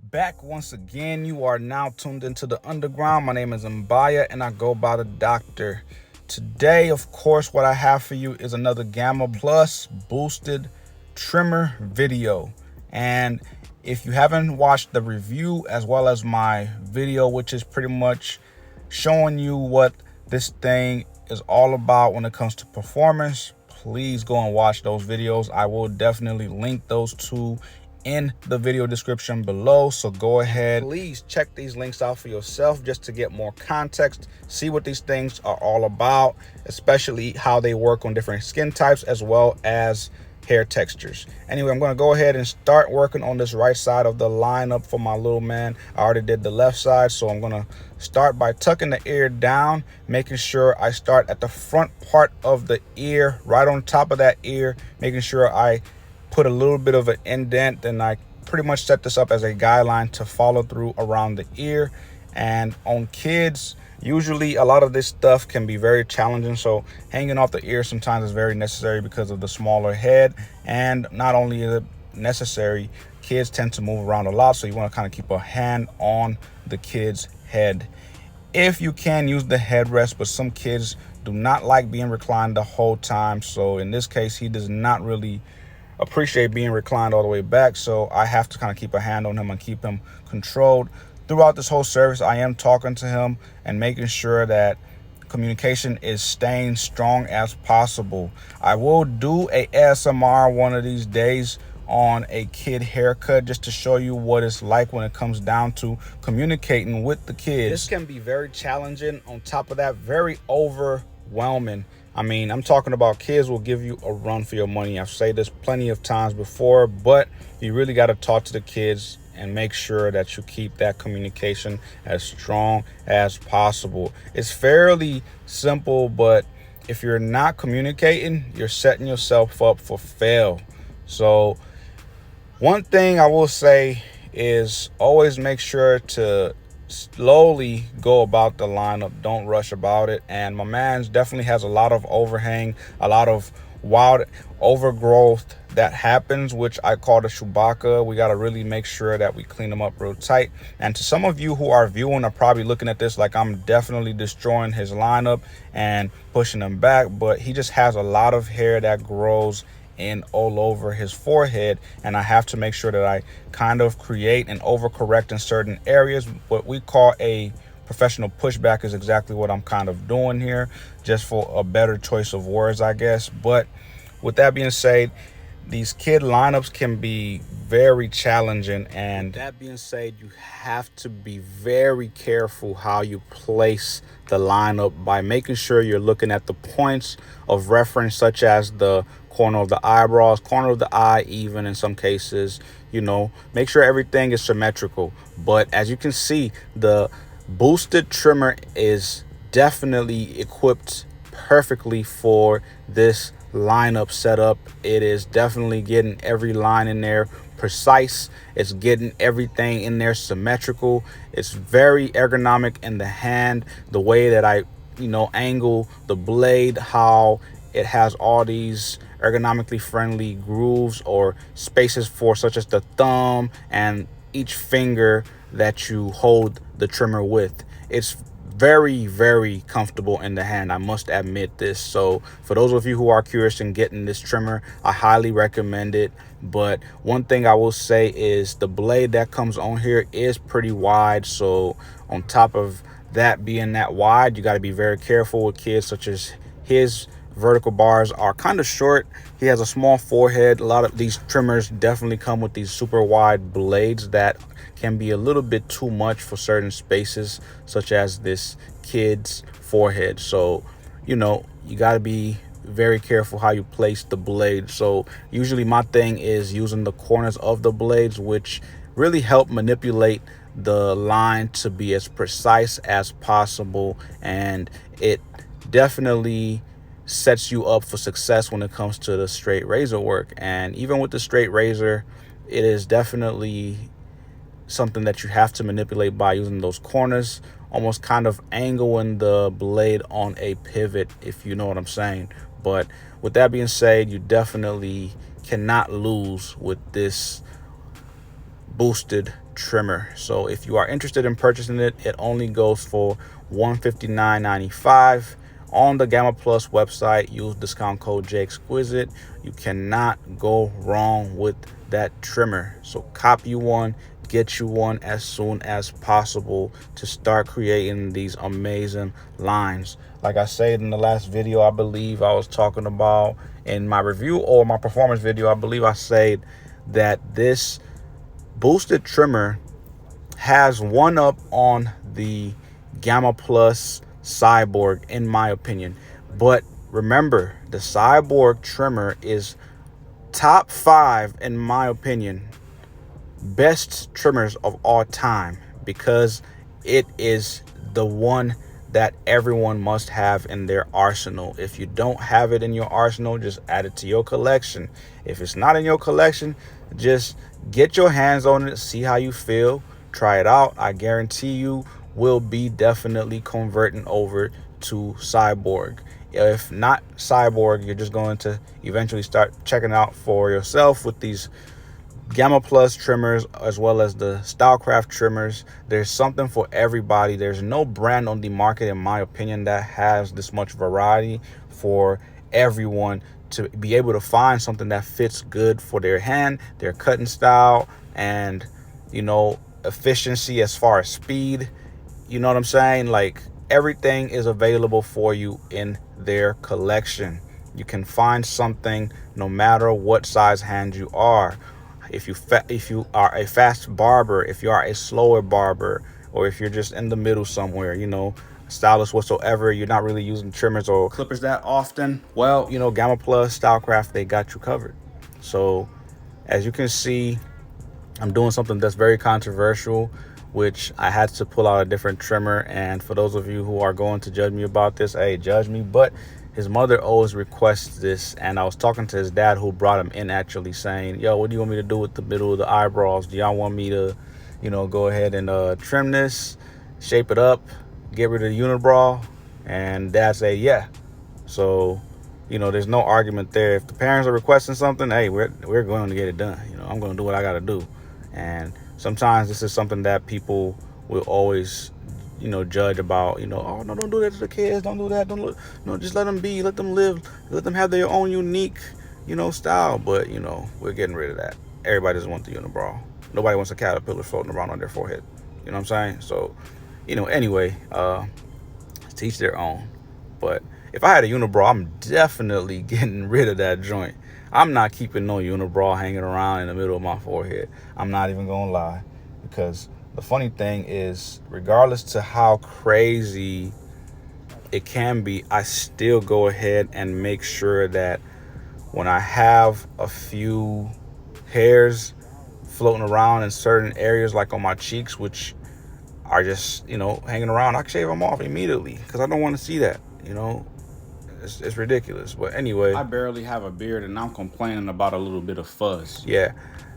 Back once again. You are now tuned into the underground. My name is Mbaya and I go by the doctor. Today, of course, what I have for you is another Gamma Plus boosted trimmer video. And if you haven't watched the review as well as my video, which is pretty much showing you what this thing is all about when it comes to performance, please go and watch those videos. I will definitely link those two in the video description below, so go ahead, please check these links out for yourself just to get more context, see what these things are all about, especially how they work on different skin types as well as hair textures. Anyway, I'm going to go ahead and start working on this right side of the lineup for my little man. I already did the left side, so I'm going to start by tucking the ear down, making sure I start at the front part of the ear, right on top of that ear, making sure I put a little bit of an indent, and I pretty much set this up as a guideline to follow through around the ear. And on kids, usually a lot of this stuff can be very challenging, so hanging off the ear sometimes is very necessary because of the smaller head. And not only is it necessary, kids tend to move around a lot, so you want to kind of keep a hand on the kid's head. If you can, use the headrest, but some kids do not like being reclined the whole time, so in this case he does not really appreciate being reclined all the way back, so I have to kind of keep a hand on him and keep him controlled. Throughout this whole service, I am talking to him and making sure that communication is staying strong as possible. I will do a ASMR one of these days on a kid haircut just to show you what it's like when it comes down to communicating with the kids. This can be very challenging. On top of that, very overwhelming. I mean, I'm talking about kids will give you a run for your money. I've said this plenty of times before, but you really got to talk to the kids and make sure that you keep that communication as strong as possible. It's fairly simple, but if you're not communicating, you're setting yourself up for fail. So one thing I will say is always make sure to slowly go about the lineup. Don't rush about it. And my man's definitely has a lot of overhang, a lot of wild overgrowth that happens, which I call the Chewbacca. We got to really make sure that we clean them up real tight. And to some of you who are viewing are probably looking at this like I'm definitely destroying his lineup and pushing him back, but he just has a lot of hair that grows in all over his forehead, and I have to make sure that I kind of create and overcorrect in certain areas. What we call a professional pushback is exactly what I'm kind of doing here, just for a better choice of words, I guess. But with that being said, these kid lineups can be very challenging, and that being said, you have to be very careful how you place the lineup by making sure you're looking at the points of reference, such as the corner of the eyebrows, corner of the eye, even in some cases, you know, make sure everything is symmetrical. But as you can see, the boosted trimmer is definitely equipped perfectly for this lineup setup. It is definitely getting every line in there precise. It's getting everything in there symmetrical. It's very ergonomic in the hand, the way that I angle the blade, how it has all these ergonomically friendly grooves or spaces for such as the thumb and each finger that you hold the trimmer with. It's very, very comfortable in the hand, I must admit this. So for those of you who are curious in getting this trimmer, I highly recommend it. But one thing I will say is the blade that comes on here is pretty wide. So on top of that being that wide, you got to be very careful with kids such as his vertical bars are kind of short. He has a small forehead. A lot of these trimmers definitely come with these super wide blades that can be a little bit too much for certain spaces, such as this kid's forehead. So, you know, you got to be very careful how you place the blade. So usually my thing is using the corners of the blades, which really help manipulate the line to be as precise as possible, and it definitely sets you up for success when it comes to the straight razor work. And even with the straight razor, it is definitely something that you have to manipulate by using those corners, almost kind of angling the blade on a pivot, if you know what I'm saying. But with that being said, you definitely cannot lose with this boosted trimmer. So if you are interested in purchasing it, it only goes for $159.95 on the Gamma Plus website. Use discount code J.Exquisite. You cannot go wrong with that trimmer. So copy one, get you one as soon as possible to start creating these amazing lines. Like I said in the last video, I believe I was talking about in my review or my performance video, I believe I said that this boosted trimmer has one up on the Gamma Plus Cyborg, in my opinion. But remember, the Cyborg trimmer is top 5, in my opinion, best trimmers of all time, because it is the one that everyone must have in their arsenal. If you don't have it in your arsenal, just add it to your collection. If it's not in your collection, just get your hands on it, see how you feel, try it out. I guarantee you will be definitely converting over to Cyborg. If not Cyborg, you're just going to eventually start checking out for yourself with these Gamma Plus trimmers, as well as the Stylecraft trimmers. There's something for everybody. There's no brand on the market, in my opinion, that has this much variety for everyone to be able to find something that fits good for their hand, their cutting style, and, you know, efficiency as far as speed. You know what I'm saying? Like, everything is available for you in their collection. You can find something no matter what size hand you are. If you are a fast barber, if you are a slower barber, or if you're just in the middle somewhere, you know, stylist whatsoever, you're not really using trimmers or clippers that often, well, you know, Gamma Plus, Stylecraft, they got you covered. So as you can see, I'm doing something that's very controversial, which I had to pull out a different trimmer. And for those of you who are going to judge me about this, hey, judge me. But his mother always requests this, and I was talking to his dad, who brought him in, actually saying, yo, what do you want me to do with the middle of the eyebrows? Do y'all want me to, you know, go ahead and trim this, shape it up, get rid of the unibrow? And dad said, yeah. So, you know, there's no argument there. If the parents are requesting something, hey, we're going to get it done. You know, I'm going to do what I got to do. And sometimes this is something that people will always, you know, judge about, you know, oh, no, don't do that to the kids. Don't do that. Don't look, no, just let them be, let them live, let them have their own unique, you know, style. But, you know, we're getting rid of that. Everybody doesn't want the unibrow. Nobody wants a caterpillar floating around on their forehead. You know what I'm saying? So, you know, anyway, teach their own. But if I had a unibrow, I'm definitely getting rid of that joint. I'm not keeping no unibrow hanging around in the middle of my forehead. I'm not even gonna lie, because the funny thing is, regardless to how crazy it can be, I still go ahead and make sure that when I have a few hairs floating around in certain areas, like on my cheeks, which are just, you know, hanging around, I shave them off immediately, because I don't want to see that, you know. It's ridiculous. But anyway, I barely have a beard, and I'm complaining about a little bit of fuzz. Yeah,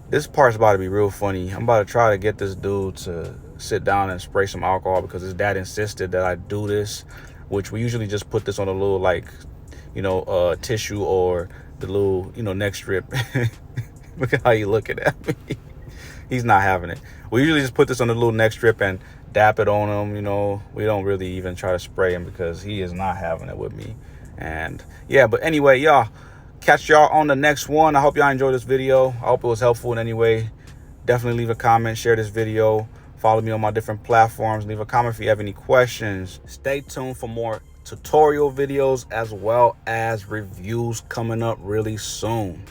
this part's about to be real funny. I'm about to try to get this dude to sit down and spray some alcohol, because his dad insisted that I do this, which we usually just put this on a little, like, you know, tissue or the little, you know, neck strip. Look at how you looking at me. He's not having it. We usually just put this on the little neck strip and dap it on him. You know, we don't really even try to spray him, because he is not having it with me. And yeah, but anyway, y'all, catch y'all on the next one. I hope y'all enjoyed this video. I hope it was helpful in any way. Definitely leave a comment, share this video, follow me on my different platforms, leave a comment if you have any questions. Stay tuned for more tutorial videos as well as reviews coming up really soon.